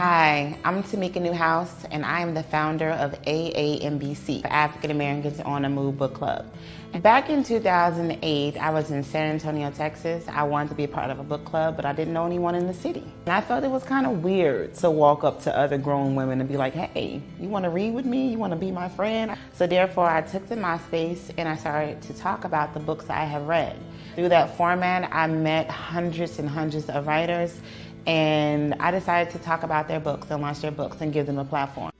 Hi, I'm Tamika Newhouse, and I am the founder of AAMBC, African Americans on the Move Book Club. Back in 2008, I was in San Antonio, Texas. I wanted to be a part of a book club, but I didn't know anyone in the city. And I felt it was kind of weird to walk up to other grown women and be like, hey, you want to read with me? You want to be my friend? So therefore, I took to MySpace and I started to talk about the books I have read. Through that format, I met hundreds and hundreds of writers, and I decided to talk about their books and launch their books and give them a platform.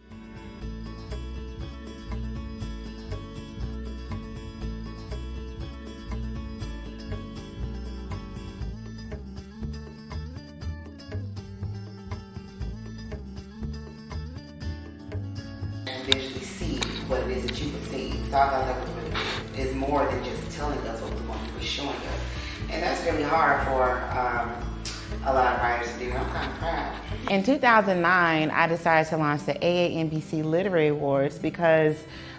And visually see what it is that you perceive. So I thought that was really good. It's more than just telling us what we want to be showing us. And that's really hard for a lot of writers to do. I'm kind of proud. In 2009, I decided to launch the AAMBC Literary Awards because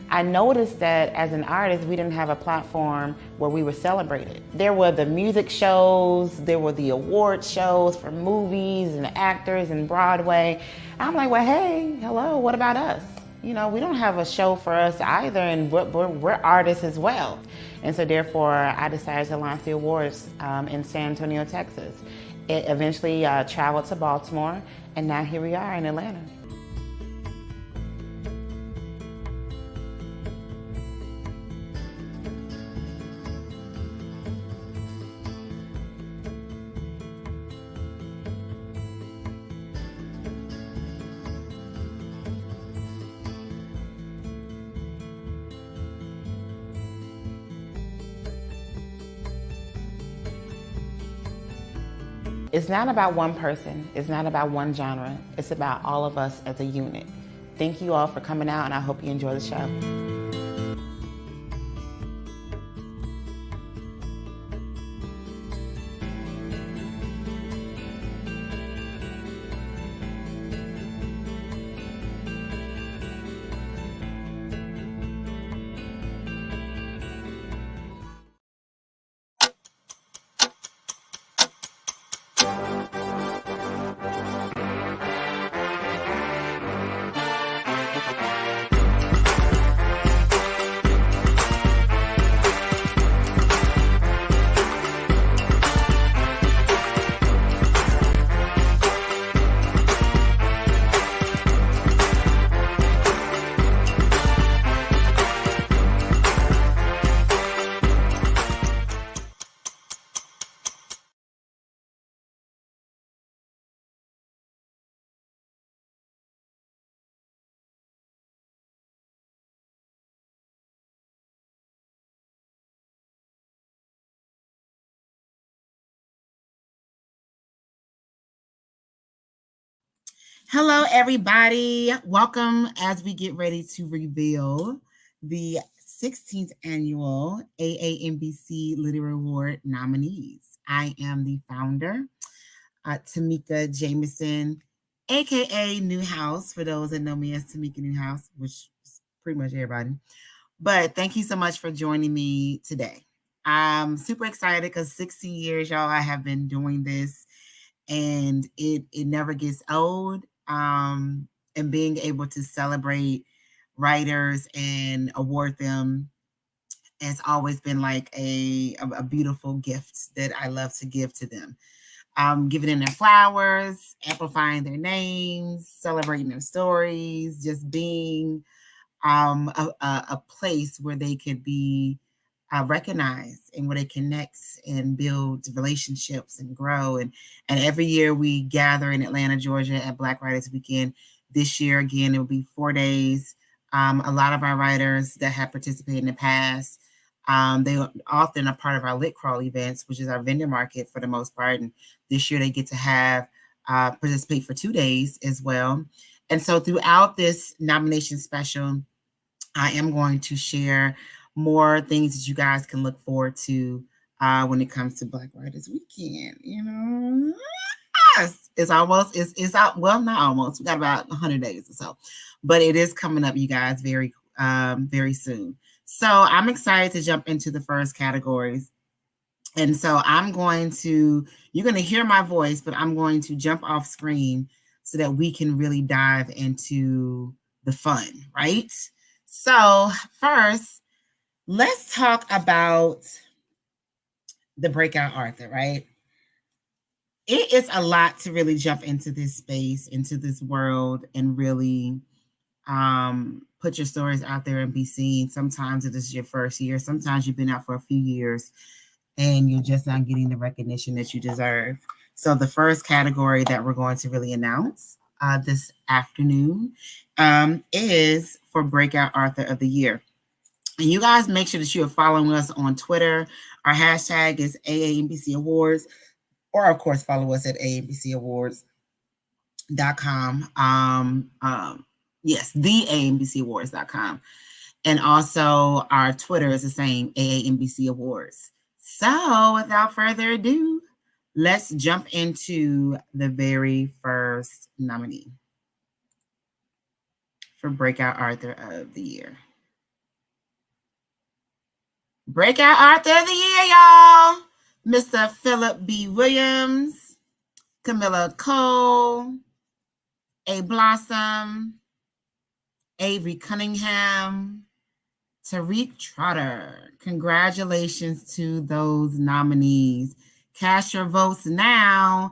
I noticed that as an artist, we didn't have a platform where we were celebrated. There were the music shows, there were the award shows for movies and actors and Broadway. I'm like, well, hey, hello, what about us? You know, we don't have a show for us either, and we're artists as well. And so therefore, I decided to launch the awards in San Antonio, Texas. It eventually traveled to Baltimore, and now here we are in Atlanta. It's not about one person. It's not about one genre. It's about all of us as a unit. Thank you all for coming out, and I hope you enjoy the show. Hello, everybody. Welcome as we get ready to reveal the 16th annual AAMBC Literary Award nominees. I am the founder, Tamika Jameson, aka Newhouse, for those that know me as Tamika Newhouse, which is pretty much everybody. But thank you so much for joining me today. I'm super excited because 16 years, y'all, I have been doing this, and it never gets old. And being able to celebrate writers and award them has always been like a beautiful gift that I love to give to them. Giving them their flowers, amplifying their names, celebrating their stories, just being a place where they could be recognized and where they connect and build relationships and grow. And every year we gather in Atlanta, Georgia at Black Writers Weekend. This year, again, it will be 4 days. A lot of our writers that have participated in the past, they are often a part of our Lit Crawl events, which is our vendor market for the most part. And this year they get to have participate for 2 days as well. And so throughout this nomination special, I am going to share more things that you guys can look forward to when it comes to Black Writers Weekend. You know, it's almost, it's out. Well, not almost. We got about 100 days or so, but it is coming up, you guys, very soon. So I'm excited to jump into the first categories. And so you're going to hear my voice, but I'm going to jump off screen so that we can really dive into the fun, right? So first, let's talk about the breakout author, right? It is a lot to really jump into this space, into this world, and really put your stories out there and be seen. Sometimes it is your first year. Sometimes you've been out for a few years and you're just not getting the recognition that you deserve. So the first category that we're going to really announce this afternoon is for Breakout Author of the Year. And you guys make sure that you are following us on Twitter. Our hashtag is AAMBC Awards, or of course, follow us at AAMBCAwards.com. Yes, the AAMBCAwards.com. And also our Twitter is the same, AAMBC Awards. So without further ado, let's jump into the very first nominee for Breakout Author of the Year. Breakout Author of the Year, y'all. Mr. Philip B. Williams, Camilla Cole, A. Blossom, Avery Cunningham, Tariq Trotter. Congratulations to those nominees. Cast your votes now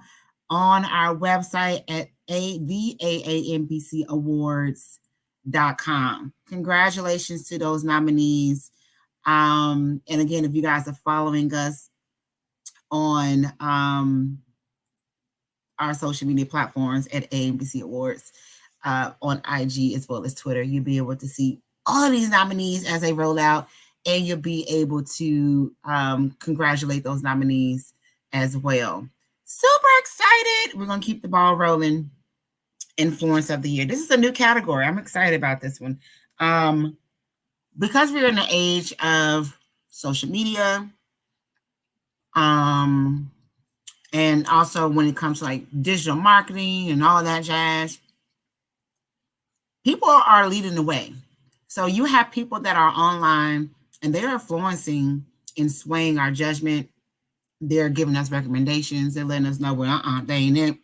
on our website at the AAMBCAwards.com. Congratulations to those nominees. And again, if you guys are following us on our social media platforms at AAMBC Awards on IG as well as Twitter, you'll be able to see all of these nominees as they roll out, and you'll be able to congratulate those nominees as well. Super excited. We're going to keep the ball rolling. Influence of the Year. This is a new category. I'm excited about this one. Because we're in the age of social media, and also when it comes to like digital marketing and all that jazz, people are leading the way. So you have people that are online and they're influencing and swaying our judgment. They're giving us recommendations. They're letting us know, well, they ain't it.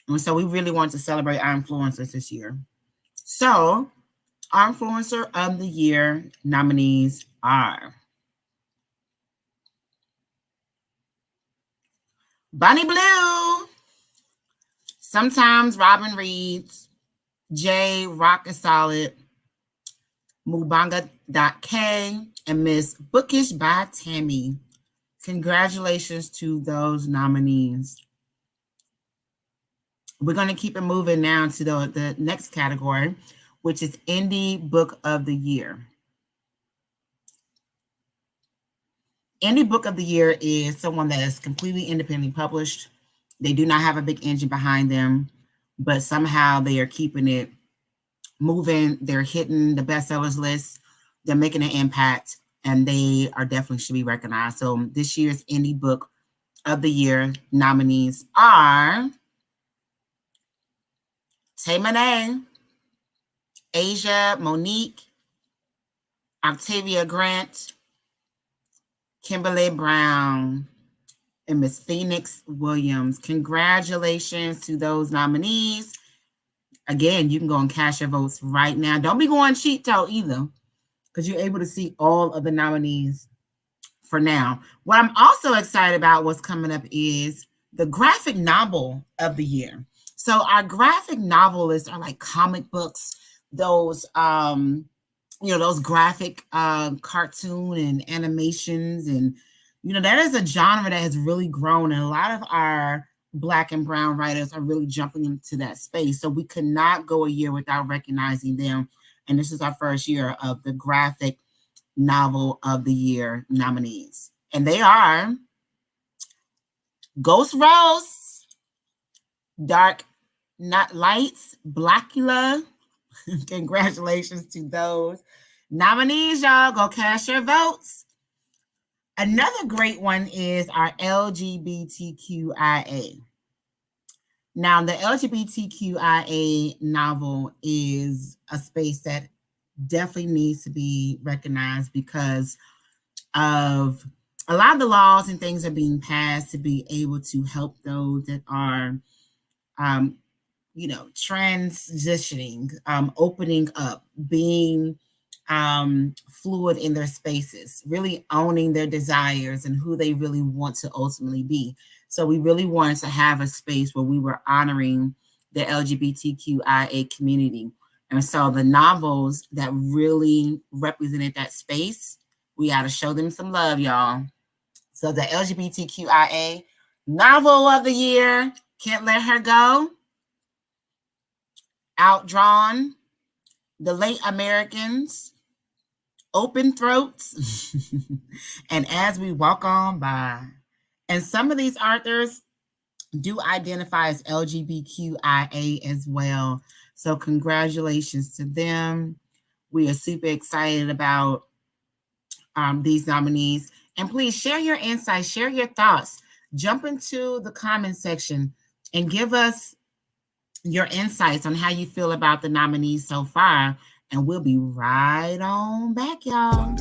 And so we really want to celebrate our influencers this year. So our Influencer of the Year nominees are Bonnie Blue, Sometimes Robin Reads, J Rock is Solid, Mubanga.K, and Miss Bookish by Tammy. Congratulations to those nominees. We're going to keep it moving now to the next category, which is Indie Book of the Year. Indie Book of the Year is someone that is completely independently published. They do not have a big engine behind them, but somehow they are keeping it moving. They're hitting the bestsellers list. They're making an impact, and they are definitely should be recognized. So this year's Indie Book of the Year nominees are Tay Monet, Asia Monique, Octavia Grant, Kimberly Brown, and Miss Phoenix Williams. Congratulations to those nominees. Again, you can go and cast your votes right now. Don't be going cheat toe either, because you're able to see all of the nominees for now. What I'm also excited about what's coming up is the graphic novel of the year. So our graphic novelists are like comic books, those those graphic cartoon and animations, and that is a genre that has really grown, and a lot of our Black and brown writers are really jumping into that space. So we could not go a year without recognizing them, and this is our first year of the graphic novel of the year nominees, and they are Ghost Rose, Dark Not Lights, Blackula. Congratulations to those nominees, y'all. Go cast your votes. Another great one is our LGBTQIA. Now, the LGBTQIA novel is a space that definitely needs to be recognized because of a lot of the laws and things are being passed to be able to help those that are transitioning, opening up, being fluid in their spaces, really owning their desires and who they really want to ultimately be. So we really wanted to have a space where we were honoring the LGBTQIA community. And so the novels that really represented that space, we got to show them some love, y'all. So the LGBTQIA novel of the year, Can't Let Her Go, Outdrawn, The Late Americans, Open Throats, and As We Walk On By. And some of these authors do identify as LGBTQIA as well. So congratulations to them. We are super excited about these nominees. And please share your insights, share your thoughts. Jump into the comment section and give us your insights on how you feel about the nominees so far. And we'll be right on back, y'all.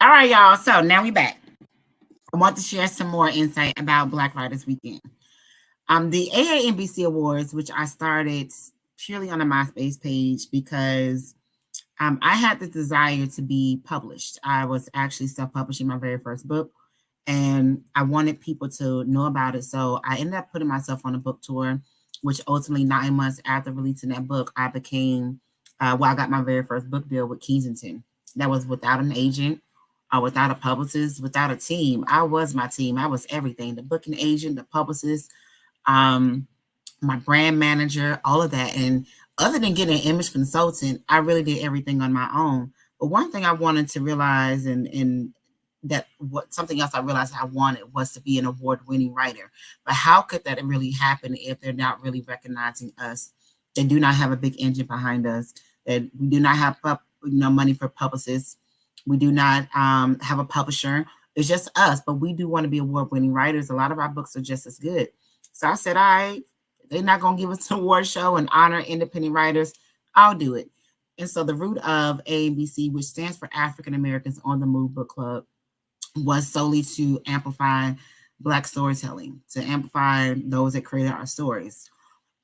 All right, y'all. So now we back. I want to share some more insight about Black Writers Weekend. The AAMBC Awards, which I started purely on a MySpace page because I had the desire to be published. I was actually self-publishing my very first book, and I wanted people to know about it. So I ended up putting myself on a book tour, which ultimately 9 months after releasing that book, I became, I got my very first book deal with Kensington. That was without an agent, without a publicist, without a team. I was my team. I was everything, the booking agent, the publicist, my brand manager, all of that. And other than getting an image consultant, I really did everything on my own. But one thing I wanted to realize, and that what something else I realized I wanted was to be an award-winning writer. But how could that really happen if they're not really recognizing us? They do not have a big engine behind us. That we do not have money for publicists. We do not have a publisher. It's just us, but we do want to be award-winning writers. A lot of our books are just as good. So I said, all right, they're not going to give us an award show and honor independent writers. I'll do it. And so the root of AAMBC, which stands for African Americans on the Move Book Club, was solely to amplify Black storytelling, to amplify those that created our stories.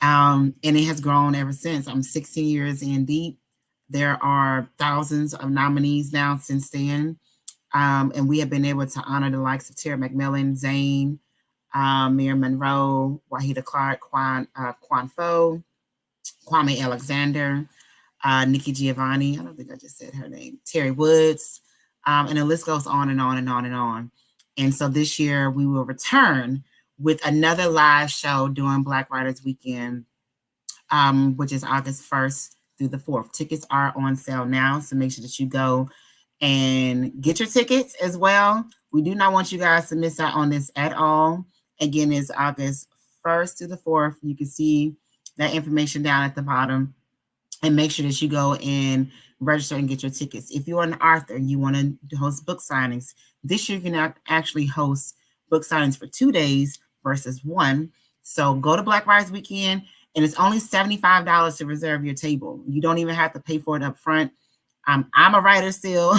And it has grown ever since. I'm 16 years in deep. There are thousands of nominees now since then. And we have been able to honor the likes of Tara McMillan, Zane, Miriam Monroe, Wahida Clark, Quan Pho, Kwame Alexander, Nikki Giovanni. I don't think I just said her name. Terry Woods. And the list goes on and on and on and on. And so this year we will return with another live show during Black Writers Weekend, which is August 1st through the 4th. Tickets are on sale now, so make sure that you go and get your tickets as well. We do not want you guys to miss out on this at all. Again, it's August 1st through the 4th. You can see that information down at the bottom. And make sure that you go and register and get your tickets. If you're an author and you want to host book signings, this year you can actually host book signings for 2 days versus 1. So go to Black Writers Weekend, and it's only $75 to reserve your table. You don't even have to pay for it up front. I'm a writer still.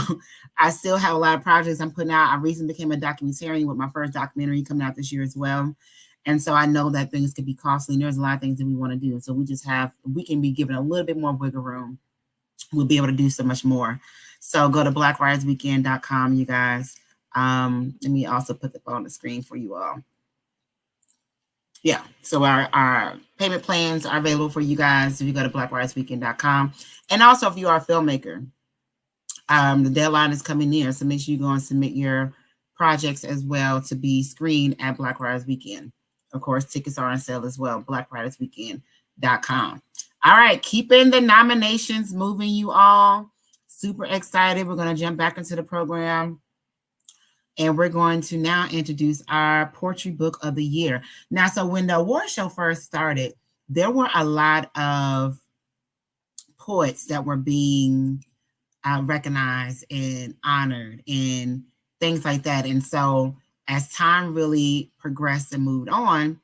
I still have a lot of projects I'm putting out. I recently became a documentarian with my first documentary coming out this year as well. And so I know that things could be costly, and there's a lot of things that we want to do. So we can be given a little bit more wiggle room. We'll be able to do so much more. So go to blackwritersweekend.com, you guys. Let me also put the on the screen for you all. Yeah, so our payment plans are available for you guys if you go to blackwritersweekend.com. And also if you are a filmmaker, the deadline is coming near, so make sure you go and submit your projects as well to be screened at Black Writers Weekend. Of course, tickets are on sale as well, blackwritersweekend.com. All right, keeping the nominations moving, you all. Super excited. We're going to jump back into the program. And we're going to now introduce our Poetry Book of the Year. Now, so when the award show first started, there were a lot of poets that were being recognized and honored and things like that. And so as time really progressed and moved on,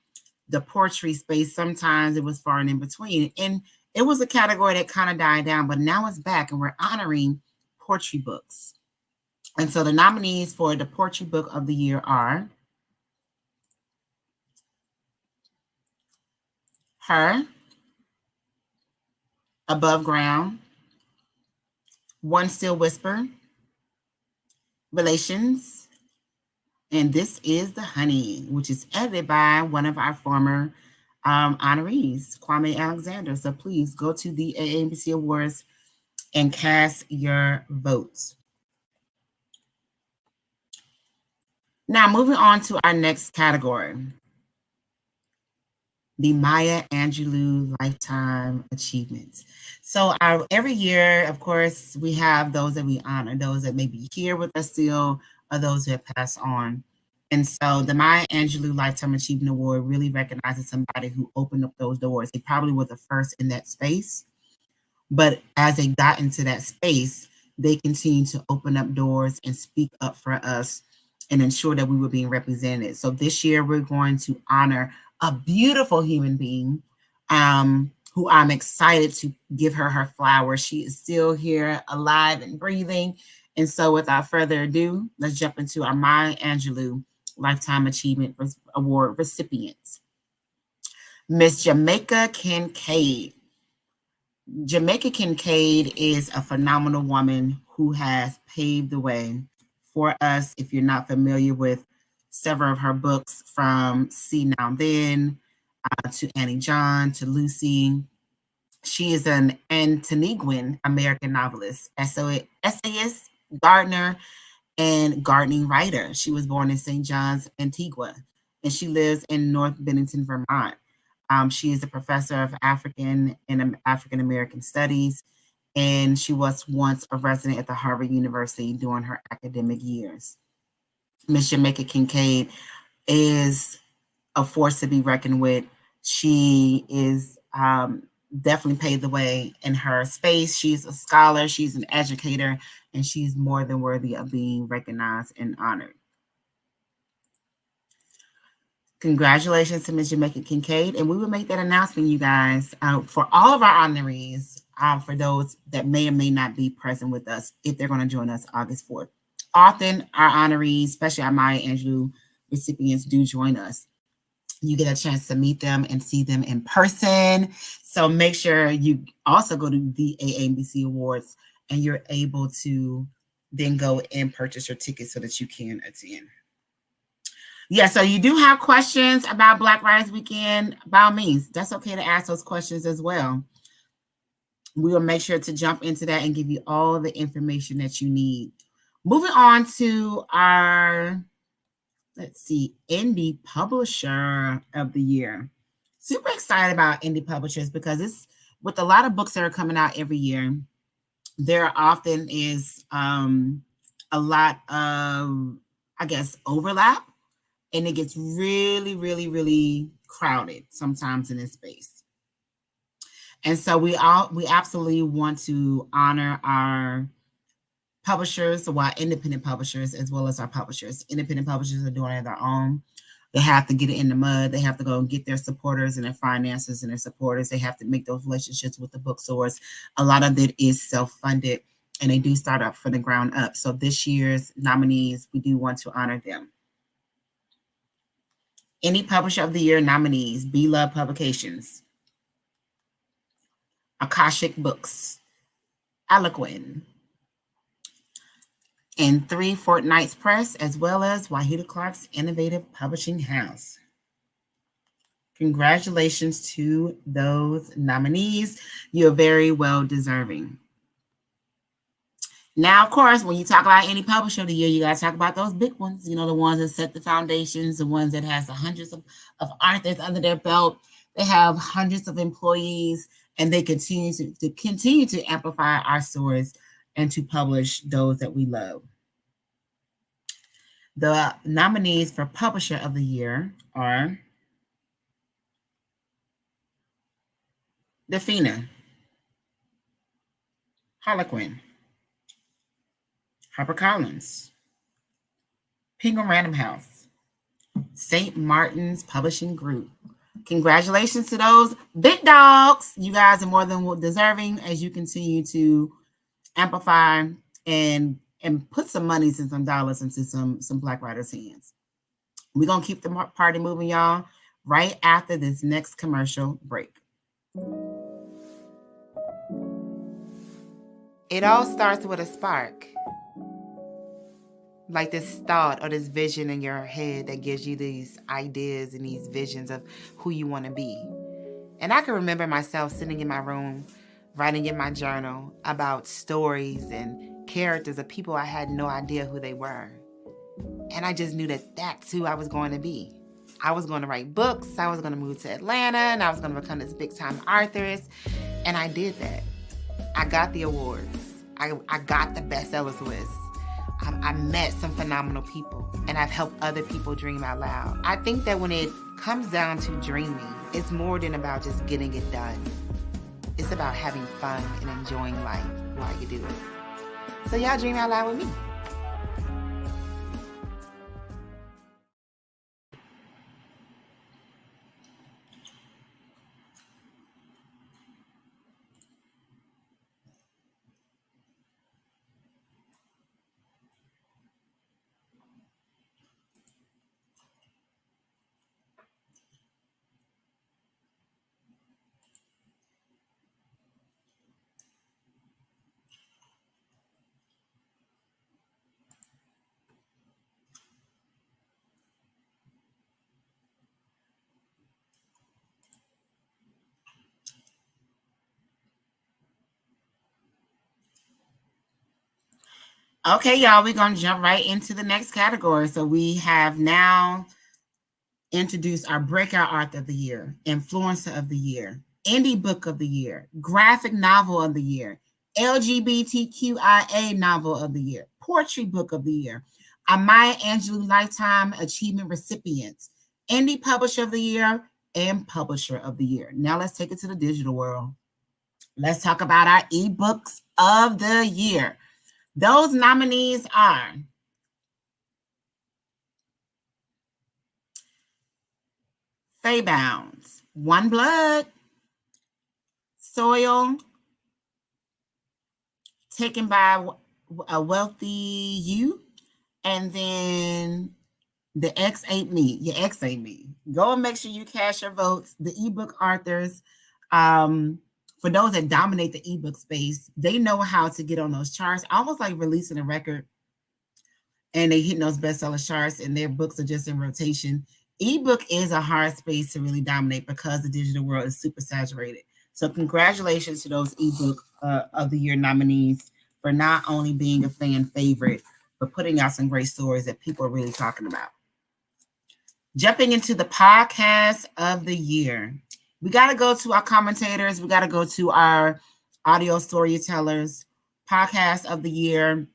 the poetry space, sometimes it was far and in between. And it was a category that kind of died down, but now it's back and we're honoring poetry books. And so the nominees for the Poetry Book of the Year are Her, Above Ground, One Still Whisper, Relations, and This Is the Honey, which is edited by one of our former honorees, Kwame Alexander. So please go to the AAMBC Awards and cast your votes. Now, moving on to our next category, the Maya Angelou Lifetime Achievements. So every year, of course, we have those that we honor, those that may be here with us still, or those who have passed on. And so the Maya Angelou Lifetime Achievement Award really recognizes somebody who opened up those doors. They probably were the first in that space, but as they got into that space, they continued to open up doors and speak up for us and ensure that we were being represented. So this year, we're going to honor a beautiful human being who I'm excited to give her flowers. She is still here, alive and breathing. And so without further ado, let's jump into our Maya Angelou Lifetime Achievement Award recipients. Miss Jamaica Kincaid. Jamaica Kincaid is a phenomenal woman who has paved the way for us. If you're not familiar with several of her books, from See Now Then to Annie John to Lucy, she is an Antiguan American novelist, essayist, gardener, and gardening writer. She was born in St. John's, Antigua, and she lives in North Bennington, Vermont. She is a professor of African and African American studies, and she was once a resident at the Harvard University during her academic years. Miss Jamaica Kincaid is a force to be reckoned with. She is definitely paved the way in her space. She's a scholar, she's an educator, and she's more than worthy of being recognized and honored. Congratulations to Ms. Jamaica Kincaid, and we will make that announcement, you guys, for all of our honorees, for those that may or may not be present with us, if they're going to join us August 4th. Often our honorees, especially our Maya Angelou recipients, do join us. You get a chance to meet them and see them in person. So make sure you also go to the AAMBC Awards and you're able to then go and purchase your ticket so that you can attend. Yeah, so you do have questions about Black Writers Weekend, by all means, that's okay to ask those questions as well. We will make sure to jump into that and give you all the information that you need. Moving on to our, let's see, Indie Publisher of the Year. Super excited about indie publishers because it's with a lot of books that are coming out every year, there often is a lot of, I guess, overlap. And it gets really, really, really crowded sometimes in this space. And so we absolutely want to honor our publishers, or our independent publishers, as well as our publishers. Independent publishers are doing it on their own. They have to get it in the mud. They have to go and get their supporters and their finances and their supporters. They have to make those relationships with the bookstores. A lot of it is self-funded, and they do start up from the ground up. So this year's nominees, we do want to honor them. Indie Publisher of the Year nominees: Be Love Publications, Akashic Books, Eloquent, and 3 Fortnights Press, as well as Wahida Clark's Innovative Publishing House. Congratulations to those nominees. You're very well deserving. Now, of course, when you talk about any publisher of the year, you got to talk about those big ones, you know, the ones that set the foundations, the ones that has the hundreds of authors under their belt, They have hundreds of employees, and they continue to amplify our stories and to publish those that we love. The nominees for Publisher of the Year are Defina, Harlequin, HarperCollins, Penguin Random House, St. Martin's Publishing Group. Congratulations to those big dogs. You guys are more than deserving as you continue to amplify and put some monies and some dollars into some Black writers' hands. We're going to keep the party moving, y'all, right after this next commercial break. It all starts with a spark. Like this thought or this vision in your head that gives you these ideas and these visions of who you want to be. And I can remember myself sitting in my room, writing in my journal about stories and characters of people I had no idea who they were. And I just knew that that's who I was going to be. I was going to write books, I was going to move to Atlanta, and I was going to become this big-time authoress. And I did that. I got the awards. I got the bestsellers list. I met some phenomenal people, and I've helped other people dream out loud. I think that when it comes down to dreaming, it's more than about just getting it done. It's about having fun and enjoying life while you do it. So y'all dream out loud with me. Okay, y'all, we're going to jump right into the next category. So we have now introduced our Breakout Author of the Year, Influencer of the Year, Indie Book of the Year, Graphic Novel of the Year, LGBTQIA Novel of the Year, Poetry Book of the Year, a Maya Angelou Lifetime Achievement Recipients, Indie Publisher of the Year, and Publisher of the Year. Now let's take it to the digital world. Let's talk about our eBooks of the Year. Those nominees are Feybounds, One Blood, Soil, Taken by a Wealthy You, and then The X Ain't Me. Your X Ain't Me. Go and make sure you cast your votes. The ebook authors, for those that dominate the ebook space, they know how to get on those charts, almost like releasing a record and they hitting those bestseller charts and their books are just in rotation. Ebook is a hard space to really dominate because the digital world is super saturated. So congratulations to those ebook of the year nominees for not only being a fan favorite, but putting out some great stories that people are really talking about. Jumping into the podcast of the year. We got to go to our commentators. We got to go to our audio storytellers. Podcast of the year.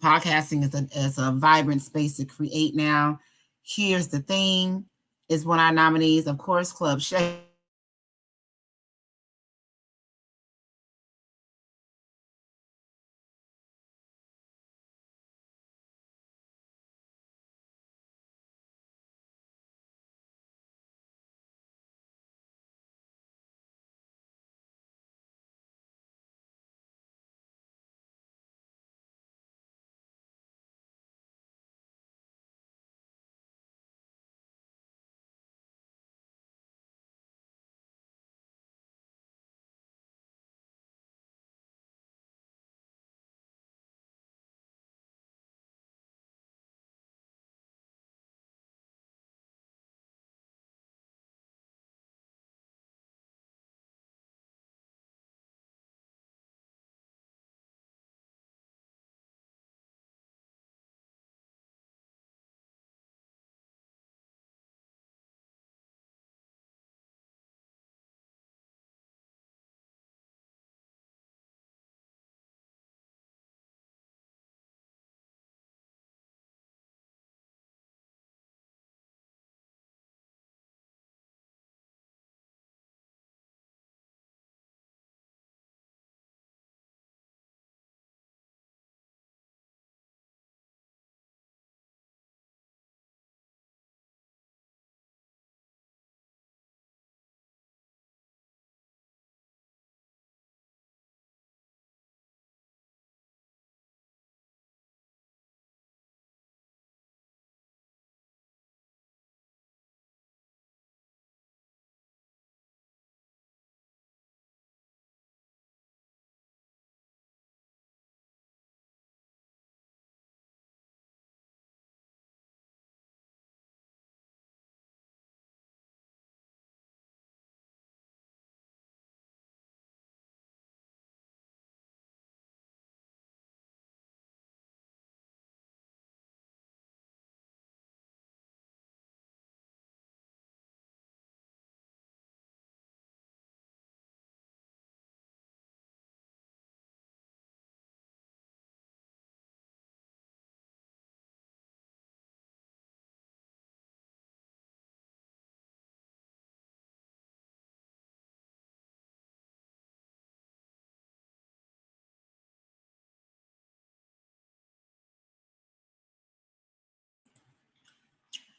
Podcasting is a vibrant space to create now. Here's the thing, is one of our nominees, of course, Club Shay.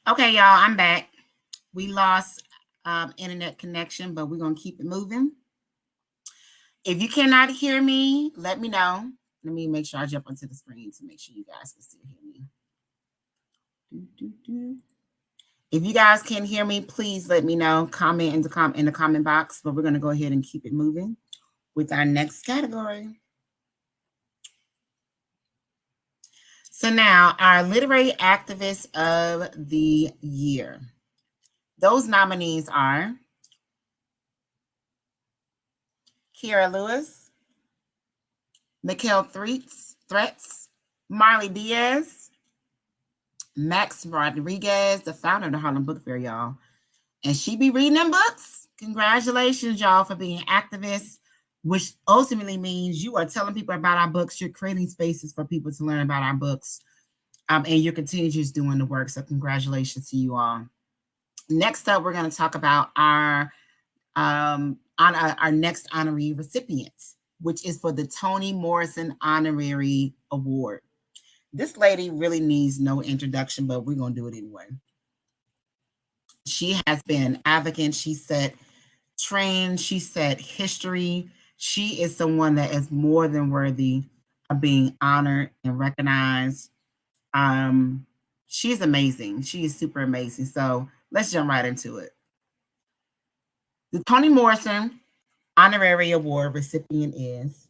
Okay, y'all, I'm back. We lost internet connection, but we're going to keep it moving. If you cannot hear me, let me know. Let me make sure I jump onto the screen to make sure you guys can still hear me. If you guys can hear me, please let me know. Comment in the comment box, but we're going to go ahead and keep it moving with our next category. So now, our literary activist of the year. Those nominees are Kiera Lewis, Mikhail Threats, Marley Diaz, Max Rodriguez, the founder of the Harlem Book Fair, y'all. And she be reading them books. Congratulations, y'all, for being activists, which ultimately means you are telling people about our books. You're creating spaces for people to learn about our books. And you're continuing just doing the work. So congratulations to you all. Next up, we're going to talk about our next honoree recipient, which is for the Toni Morrison Honorary Award. This lady really needs no introduction, but we're going to do it anyway. She has been advocate. She set trends. She set history. She is someone that is more than worthy of being honored and recognized. She's amazing. She is super amazing. So let's jump right into it. The Toni Morrison Honorary Award recipient is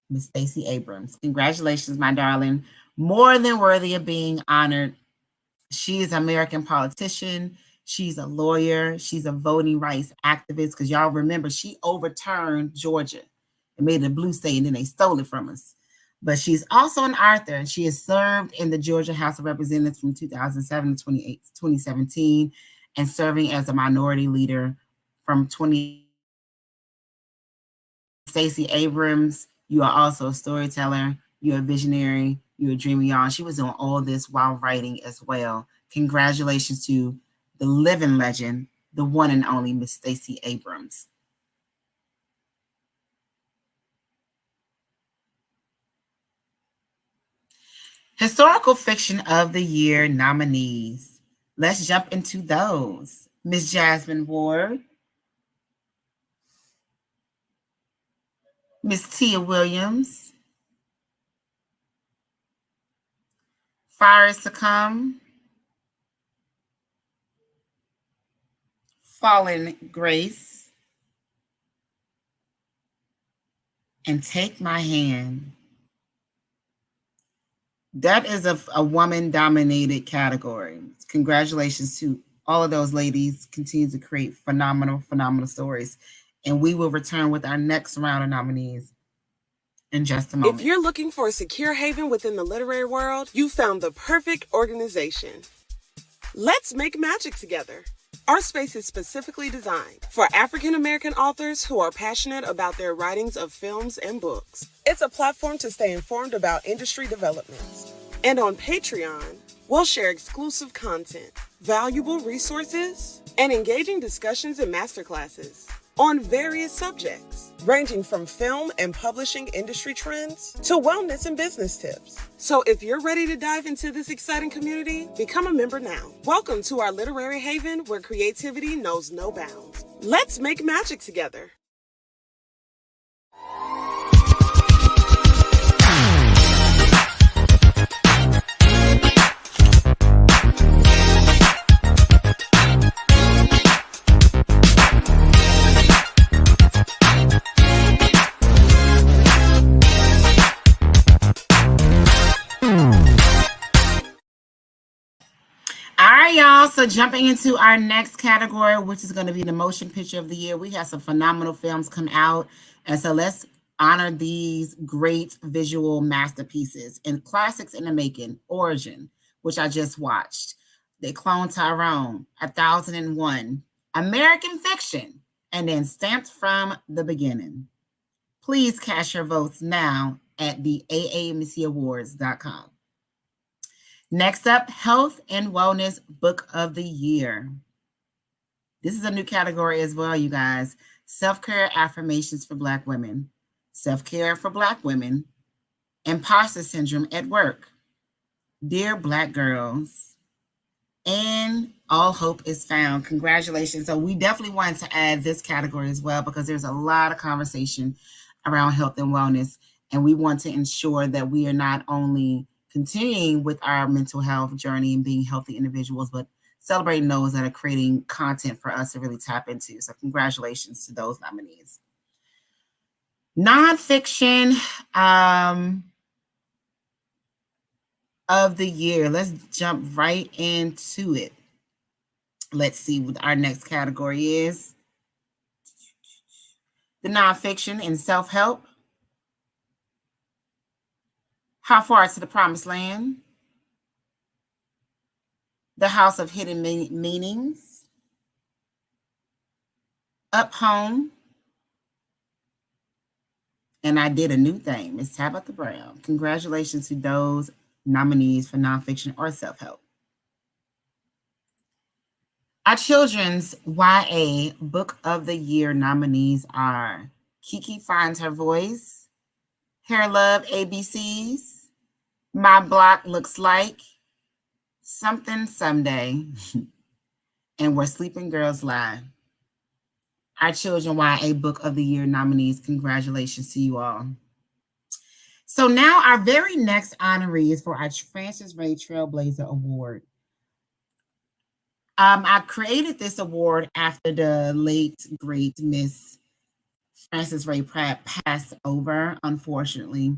Miss Stacey Abrams. Congratulations, my darling. More than worthy of being honored. She is an American politician. She's a lawyer. She's a voting rights activist. Because y'all remember, she overturned Georgia and made it a blue state, and then they stole it from us. But she's also an author. She has served in the Georgia House of Representatives from 2007 to 2017, and serving as a minority leader from 20. Stacey Abrams, you are also a storyteller. You're a visionary. You're a dreamer, y'all. She was doing all this while writing as well. Congratulations to the living legend, the one and only Miss Stacey Abrams. Historical Fiction of the Year nominees. Let's jump into those. Miss Jasmine Ward, Miss Tia Williams, Fire Succumb, Fallen Grace, and Take My Hand. That is a woman-dominated category. Congratulations to all of those ladies. Continue to create phenomenal stories. And we will return with our next round of nominees in just a moment. If you're looking for a secure haven within the literary world, you found the perfect organization. Let's make magic together. Our space is specifically designed for African American authors who are passionate about their writings of films and books. It's a platform to stay informed about industry developments. And on Patreon, we'll share exclusive content, valuable resources, and engaging discussions and masterclasses on various subjects, ranging from film and publishing industry trends to wellness and business tips. So if you're ready to dive into this exciting community, become a member now. Welcome to our literary haven where creativity knows no bounds. Let's make magic together. Y'all, so jumping into our next category, which is going to be the motion picture of the year. We have some phenomenal films come out, and so let's honor these great visual masterpieces and classics in the making. Origin, which I just watched, They Clone Tyrone, 1001, American Fiction, and then Stamped from the Beginning. Please cast your votes now at the AAMBCAwards.com. Next up, Health and Wellness Book of the Year. This is a new category as well, you guys. Self-care affirmations for Black women, self-care for Black women, imposter syndrome at work, dear Black girls, and all hope is found. Congratulations. So we definitely wanted to add this category as well because there's a lot of conversation around health and wellness, and we want to ensure that we are not only continuing with our mental health journey and being healthy individuals, but celebrating those that are creating content for us to really tap into. So congratulations to those nominees. Nonfiction of the year. Let's jump right into it. Let's see what our next category is. The nonfiction and self-help. How Far to the Promised Land. The House of Hidden Meanings. Up Home. And I Did a New Thing, Miss Tabitha Brown. Congratulations to those nominees for nonfiction or self-help. Our children's YA Book of the Year nominees are Kiki Finds Her Voice, Hair Love ABCs, My Block Looks Like, Something Someday, and Where Sleeping Girls Lie. Our children YA Book of the Year nominees, congratulations to you all. So now our very next honoree is for our Frances Ray Trailblazer Award. I created this award after the late, great Miss Frances Ray Pratt passed over, unfortunately.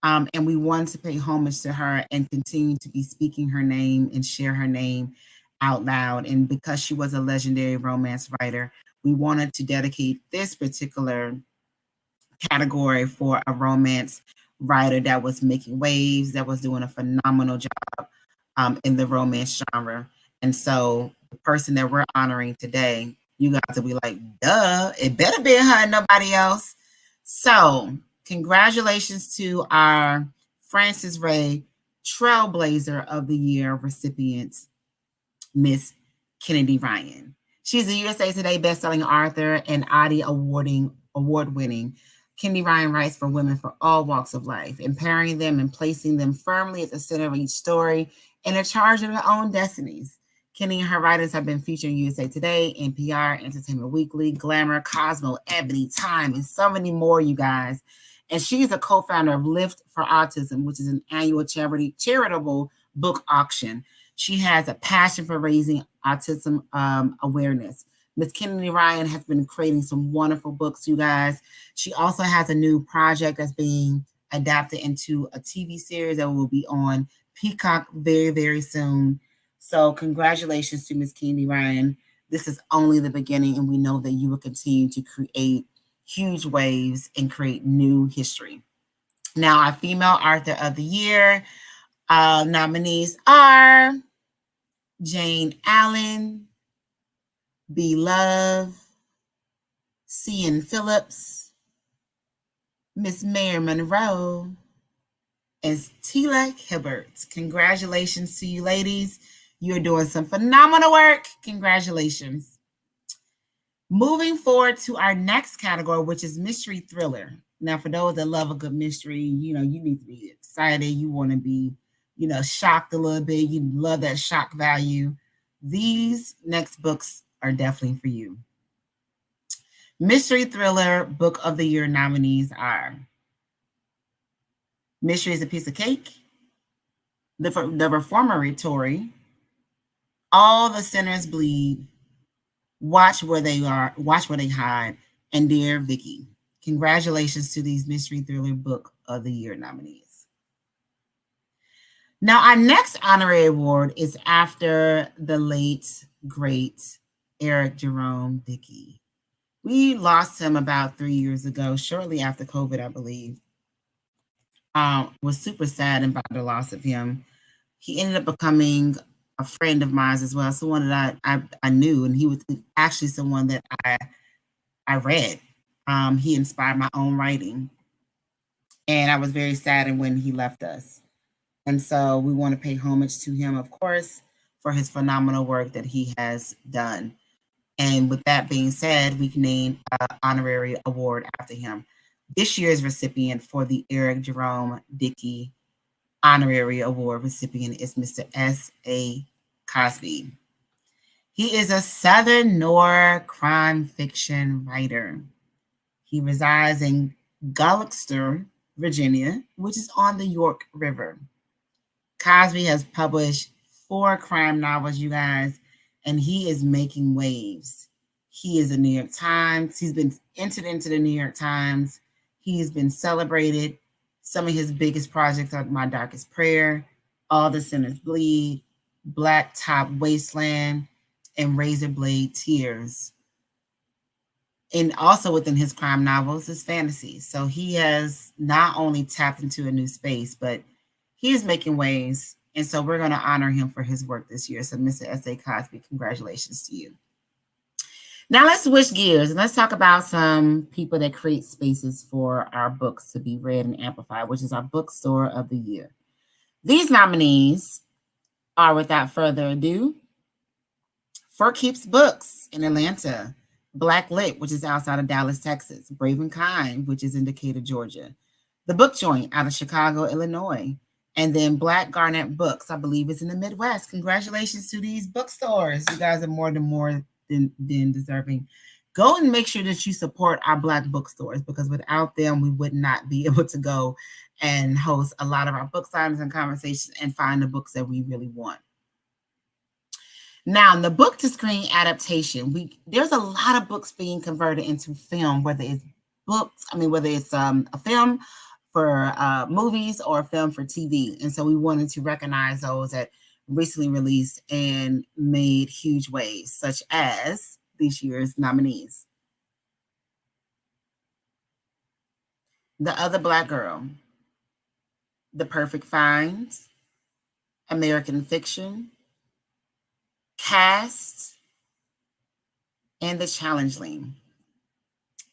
And we wanted to pay homage to her and continue to be speaking her name and share her name out loud. And because she was a legendary romance writer, we wanted to dedicate this particular category for a romance writer that was making waves, that was doing a phenomenal job in the romance genre. And so the person that we're honoring today, you guys will be like, duh, it better be her and nobody else. So congratulations to our Frances Ray Trailblazer of the Year recipient, Miss Kennedy Ryan. She's a USA Today bestselling author and Audie award-winning. Kennedy Ryan writes for women for all walks of life, empowering them and placing them firmly at the center of each story and in charge of their own destinies. Kennedy and her writers have been featured in USA Today, NPR, Entertainment Weekly, Glamour, Cosmo, Ebony, Time, and so many more, you guys. And she's a co-founder of Lift for Autism, which is an annual charitable book auction. She has a passion for raising autism awareness. Miss Kennedy Ryan has been creating some wonderful books, you guys. She also has a new project that's being adapted into a TV series that will be on Peacock very, very soon. So congratulations to Miss Kennedy Ryan. This is only the beginning, and we know that you will continue to create huge waves and create new history. Now, our Female Author of the Year nominees are Jane Allen, B. Love, Cian Phillips, Miss Mary Monroe, and Tila Hibbert. Congratulations to you, ladies. You're doing some phenomenal work. Congratulations. Moving forward to our next category, which is mystery thriller. Now, for those that love a good mystery, you need to be excited. You want to be, shocked a little bit. You love that shock value. These next books are definitely for you. Mystery Thriller Book of the Year nominees are Mystery is a Piece of Cake, The Reformatory, All the Sinners Bleed, Watch Where They Hide, and Dear Vicky. Congratulations to these Mystery Thriller Book of the Year nominees. Now, our next honorary award is after the late, great Eric Jerome Dickey. We lost him about 3 years ago, shortly after COVID, I believe. Was super sad about the loss of him. He ended up becoming a friend of mine as well, someone that I knew, and he was actually someone that I read. He inspired my own writing, and I was very saddened when he left us. And so we want to pay homage to him, of course, for his phenomenal work that he has done. And with that being said, we can name an honorary award after him. This year's recipient for the Eric Jerome Dickey Honorary Award recipient is Mr. S.A. Cosby. He is a Southern noir crime fiction writer. He resides in Gloucester, Virginia, which is on the York River. Cosby has published 4 crime novels, you guys, and he is making waves. He is a New York Times. He's been entered into the New York Times. He's been celebrated. Some of his biggest projects are My Darkest Prayer, All the Sinners Bleed, Black Top Wasteland, and Razor Blade Tears. And also within his crime novels is fantasy. So he has not only tapped into a new space, but he is making waves. And so we're going to honor him for his work this year. So Mr. S.A. Cosby, congratulations to you. Now let's switch gears and let's talk about some people that create spaces for our books to be read and amplified, which is our bookstore of the year. These nominees are, without further ado, For Keeps Books in Atlanta, Black Lit, which is outside of Dallas, Texas, Brave and Kind, which is in Decatur, Georgia, The Book Joint out of Chicago, Illinois, and then Black Garnet Books, I believe it's in the Midwest. Congratulations to these bookstores. You guys are more than deserving. Go and make sure that you support our Black bookstores, because without them, we would not be able to go and host a lot of our book signings and conversations and find the books that we really want. Now, in the book to screen adaptation, there's a lot of books being converted into film, whether it's a film for movies or a film for TV. And so we wanted to recognize those that recently released and made huge waves, such as this year's nominees. The Other Black Girl, The Perfect Find, American Fiction, Cast, and The Changeling.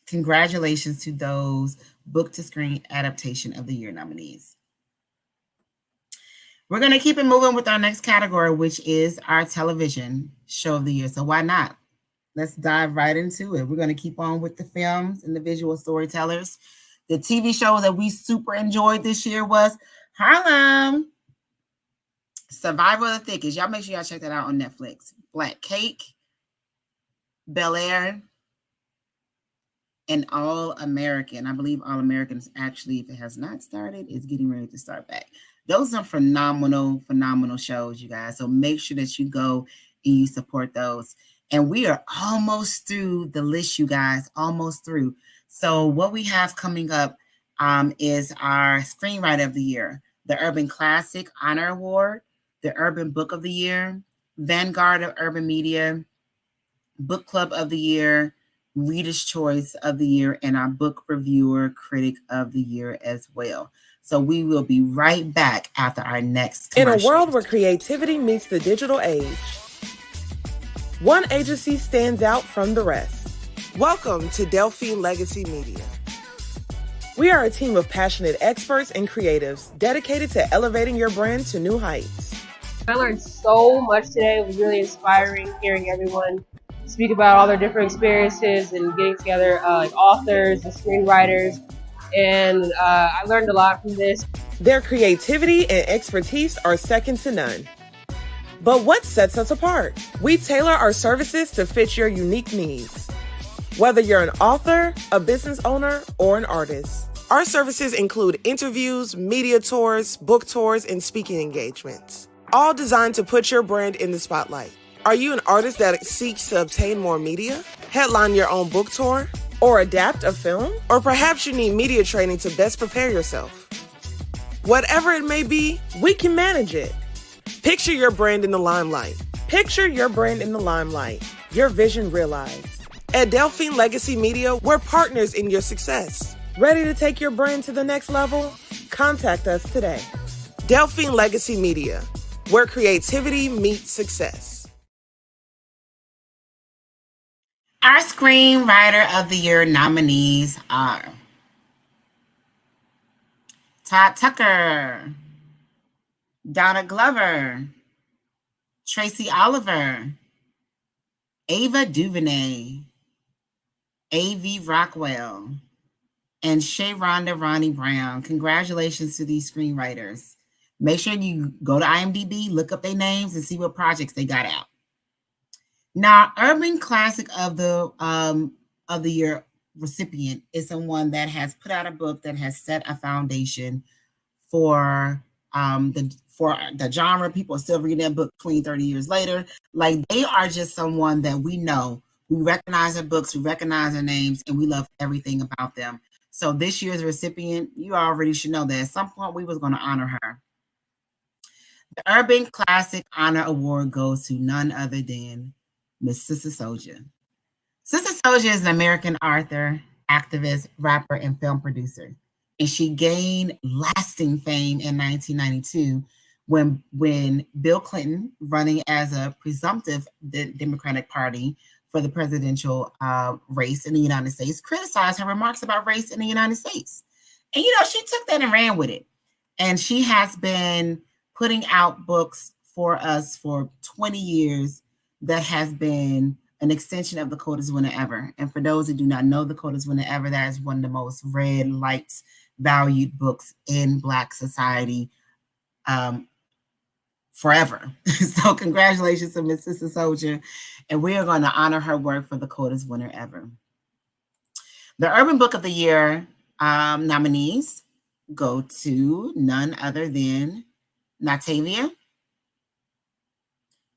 Congratulations to those book to screen adaptation of the year nominees. We're going to keep it moving with our next category, which is our television show of the year. So why not? Let's dive right into it. We're going to keep on with the films and the visual storytellers. The TV show that we super enjoyed this year was Harlem, Survival of the Thickest. Y'all make sure y'all check that out on Netflix. Black Cake, Bel Air, and All American. I believe All Americans actually, if it has not started, is getting ready to start back. Those are phenomenal shows, you guys. So make sure that you go and you support those. And we are almost through the list, you guys, almost through. So what we have coming up is our Screenwriter of the Year, the Urban Classic Honor Award, the Urban Book of the Year, Vanguard of Urban Media, Book Club of the Year, Reader's Choice of the Year, and our Book Reviewer Critic of the Year as well. So we will be right back after our next commercial. In a world where creativity meets the digital age, one agency stands out from the rest. Welcome to Delphine Legacy Media. We are a team of passionate experts and creatives dedicated to elevating your brand to new heights. I learned so much today. It was really inspiring hearing everyone speak about all their different experiences and getting together like authors and screenwriters. And I learned a lot from this. Their creativity and expertise are second to none. But what sets us apart? We tailor our services to fit your unique needs. Whether you're an author, a business owner, or an artist, our services include interviews, media tours, book tours, and speaking engagements, all designed to put your brand in the spotlight. Are you an artist that seeks to obtain more media, headline your own book tour, or adapt a film? Or perhaps you need media training to best prepare yourself. Whatever it may be, we can manage it. Picture your brand in the limelight. Picture your brand in the limelight. Your vision realized. At Delphine Legacy Media, we're partners in your success. Ready to take your brand to the next level? Contact us today. Delphine Legacy Media, where creativity meets success. Our Screenwriter of the Year nominees are Todd Tucker, Donna Glover, Tracy Oliver, Ava DuVernay, A.V. Rockwell, and Sharonda Ronnie Brown. Congratulations to these screenwriters. Make sure you go to IMDb, look up their names, and see what projects they got out. Now, Urban Classic of the Year recipient is someone that has put out a book that has set a foundation for the genre. People are still reading that book 20, 30 years later. Like, they are just someone that we know. We recognize their books, we recognize their names, and we love everything about them. So this year's recipient, you already should know that at some point we was going to honor her. The Urban Classic Honor Award goes to none other than Miss Sister Souljah. Sister Souljah is an American author, activist, rapper, and film producer. And she gained lasting fame in 1992 when Bill Clinton, running as a presumptive Democratic Party for the presidential race in the United States, criticized her remarks about race in the United States. And, she took that and ran with it. And she has been putting out books for us for 20 years that has been an extension of The Coldest Winter Ever. And for those who do not know The Coldest Winter Ever, that is one of the most read, liked, valued books in Black society forever. So congratulations to Miss Sister Souljah. And we are going to honor her work for The Coldest Winter Ever. The Urban Book of the Year nominees go to none other than Natavia,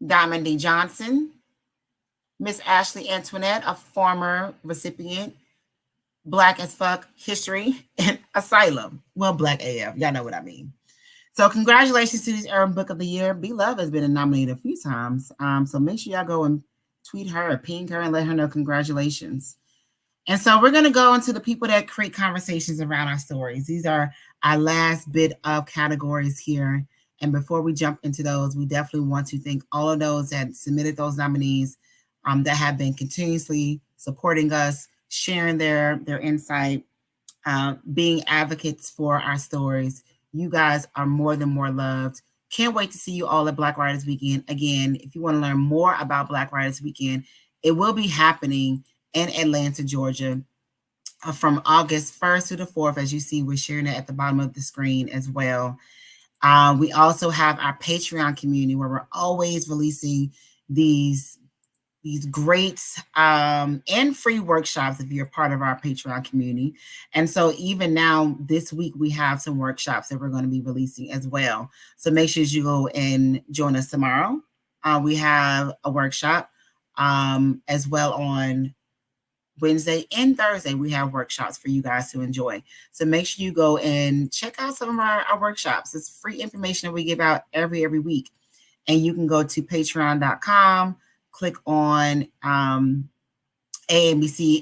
Diamond D. Johnson, Miss Ashley Antoinette, a former recipient, Black as Fuck History, and Asylum. Well, Black AF, y'all know what I mean. So congratulations to this Urban Book of the Year. Be Love has been nominated a few times. So make sure y'all go and tweet her or ping her and let her know congratulations. And so we're going to go into the people that create conversations around our stories. These are our last bit of categories here. And before we jump into those, we definitely want to thank all of those that submitted those nominees that have been continuously supporting us, sharing their insight, being advocates for our stories. You guys are more than more loved. Can't wait to see you all at Black Writers Weekend. Again, if you want to learn more about Black Writers Weekend, it will be happening in Atlanta, Georgia, from August 1st to the 4th. As you see, we're sharing it at the bottom of the screen as well. We also have our Patreon community where we're always releasing these great and free workshops if you're part of our Patreon community. And so even now, this week, we have some workshops that we're going to be releasing as well. So make sure you go and join us tomorrow. We have a workshop as well on Wednesday and Thursday. We have workshops for you guys to enjoy. So make sure you go and check out some of our workshops. It's free information that we give out every week. And you can go to patreon.com, click on AAMBC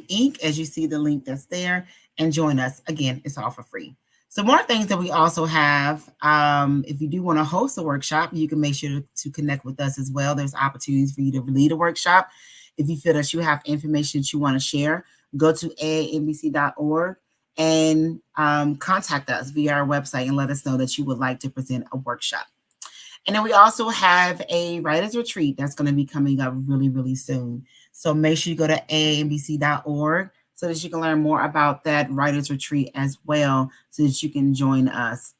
Inc. as you see the link that's there, and join us. Again, it's all for free. So more things that we also have, if you do want to host a workshop, you can make sure to connect with us as well. There's opportunities for you to lead a workshop. If you feel that you have information that you want to share, go to aambc.org and contact us via our website and let us know that you would like to present a workshop. And then we also have a writers retreat that's going to be coming up really, really soon. So make sure you go to aambc.org so that you can learn more about that writers retreat as well, so that you can join us.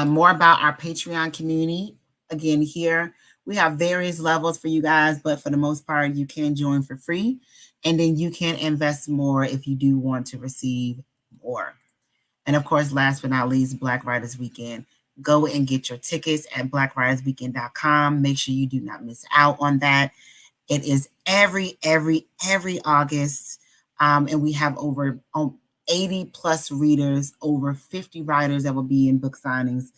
More about our Patreon community. Again, here we have various levels for you guys, but for the most part, you can join for free. And then you can invest more if you do want to receive more. And of course, last but not least, Black Writers Weekend. Go and get your tickets at blackwritersweekend.com. Make sure you do not miss out on that. It is every August. And we have over 80 plus readers, over 50 writers that will be in book signings,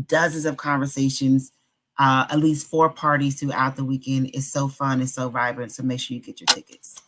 dozens of conversations, at least 4 parties throughout the weekend. It's so fun. It's so vibrant. So make sure you get your tickets.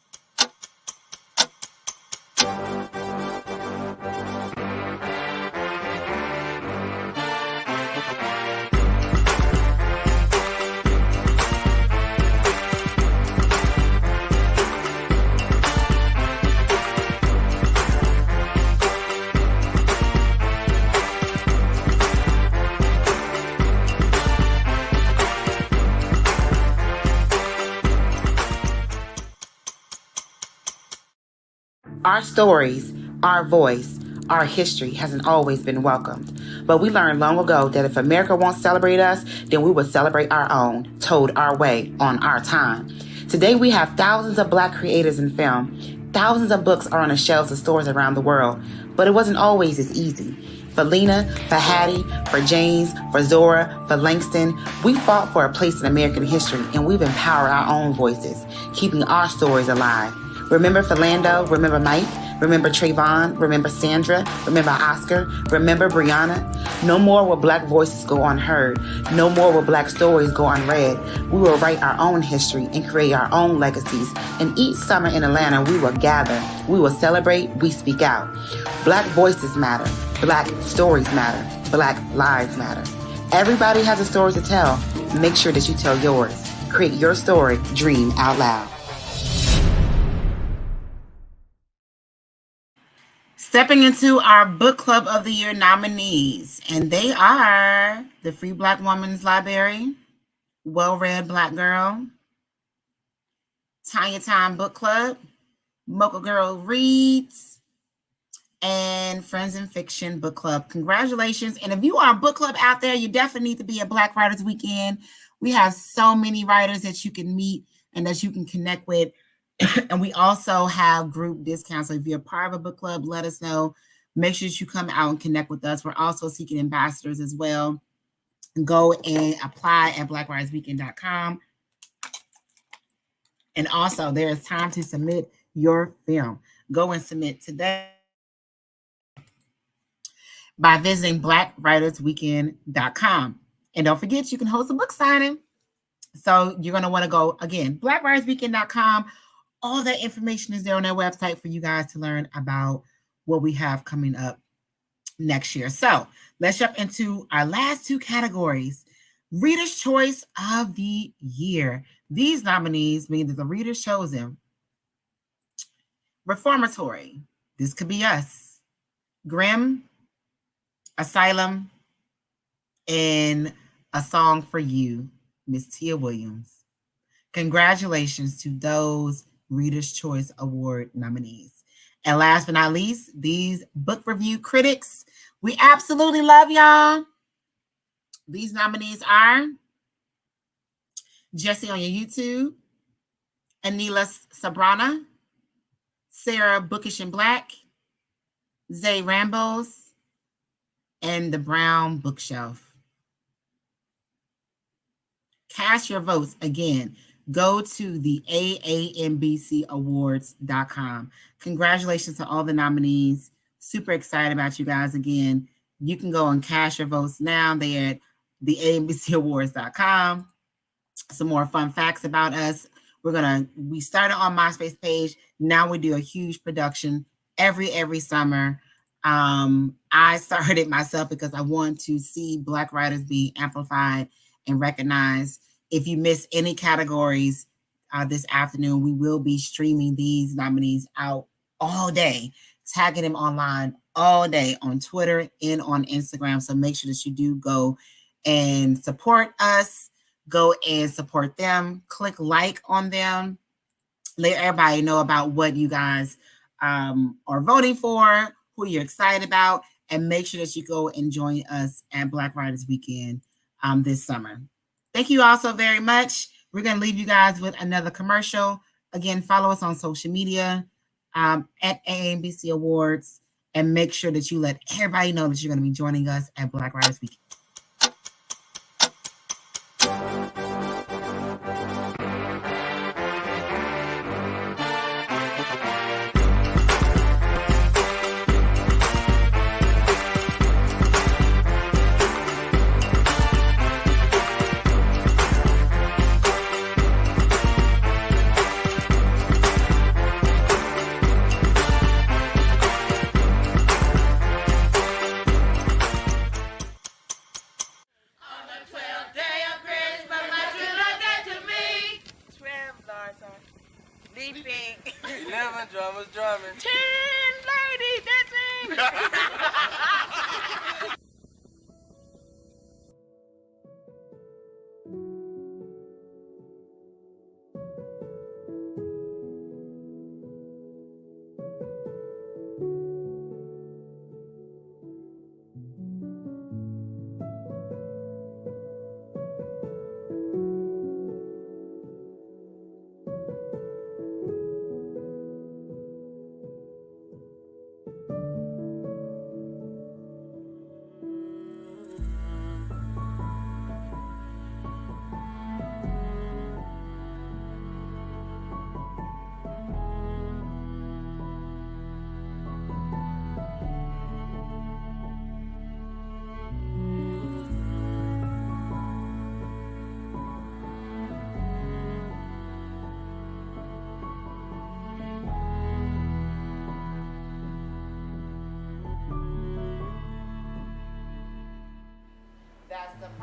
Our stories, our voice, Our history hasn't always been welcomed. But we learned long ago that if America won't celebrate us, then we will celebrate our own, told our way, on our time. Today we have thousands of Black creators in film. Thousands of books are on the shelves of stores around the world. But it wasn't always as easy. For Lena, for Hattie, for James, for Zora, for Langston, we fought for a place in American history, and we've empowered our own voices, keeping our stories alive. Remember Philando, remember Mike, remember Trayvon, remember Sandra, remember Oscar, remember Brianna. No more will Black voices go unheard. No more will Black stories go unread. We will write our own history and create our own legacies. And each summer in Atlanta, we will gather. We will celebrate. We speak out. Black voices matter. Black stories matter. Black lives matter. Everybody has a story to tell. Make sure that you tell yours. Create your story. Dream out loud. Stepping into our Book Club of the Year nominees, and they are The Free Black Woman's Library, Well Read Black Girl, Tanya Time Book Club, Mocha Girl Reads, and Friends in Fiction Book Club. Congratulations. And if you are a book club out there, you definitely need to be at Black Writers Weekend. We have so many writers that you can meet and that you can connect with. And we also have group discounts. So if you're a part of a book club, let us know. Make sure that you come out and connect with us. We're also seeking ambassadors as well. Go and apply at blackwritersweekend.com. And also, there is time to submit your film. Go and submit today by visiting blackwritersweekend.com. And don't forget, you can host a book signing. So you're going to want to go, again, blackwritersweekend.com. All that information is there on their website for you guys to learn about what we have coming up next year. So let's jump into our last two categories. Reader's Choice of the Year. These nominees mean that the reader chose them. Reformatory. This could be us. Grimm, Asylum, and A Song for You, Miss Tia Williams. Congratulations to those Reader's Choice Award nominees. And last but not least, these book review critics. We absolutely love y'all. These nominees are Jesse on your YouTube, Anila Sabrana, Sarah Bookish and Black, Zay Rambos, and The Brown Bookshelf. Cast your votes again. Go to the AAMBC Awards.com. Congratulations to all the nominees. Super excited about you guys again. You can go and cast your votes now. They're at the AAMBC Awards.com. Some more fun facts about us. We started on MySpace page. Now we do a huge production every summer. I started myself because I want to see Black writers being amplified and recognized. If you miss any categories this afternoon, we will be streaming these nominees out all day, tagging them online all day on Twitter and on Instagram. So make sure that you do go and support us, go and support them, click like on them, let everybody know about what you guys are voting for, who you're excited about, and make sure that you go and join us at Black Writers Weekend this summer. Thank you all so very much. We're going to leave you guys with another commercial. Again, follow us on social media at AAMBC Awards, and make sure that you let everybody know that you're going to be joining us at Black Writers Weekend.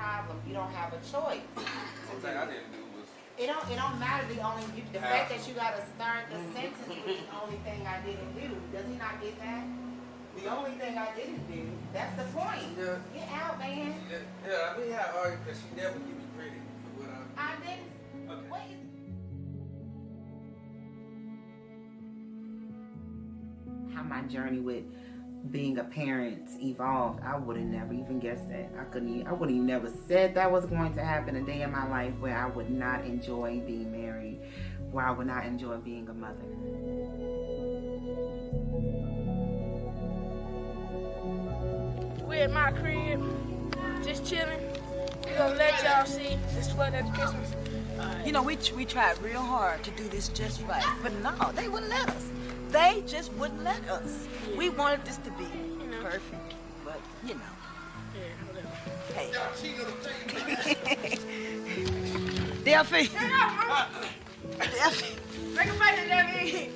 problem. You don't have a choice. One thing I didn't do was. It don't matter. The fact that you gotta start the sentence with the only thing I didn't do. Does he not get that? The only thing I didn't do. That's the point. Yeah. Get out, man. Yeah, I mean, I argue because she never give me credit for what I didn't. Okay. What is? How my journey with being a parent evolved, I would have never even guessed that. I would have never said that was going to happen a day in my life where I would not enjoy being married, where I would not enjoy being a mother. We're at my crib, just chilling. We're gonna let y'all see this sweat at Christmas. You know, we tried real hard to do this just right, but no, they wouldn't let us. They just wouldn't let us. We wanted this to be perfect, but you know. Hey. Delphi. Delphi. Make a face at Delphi.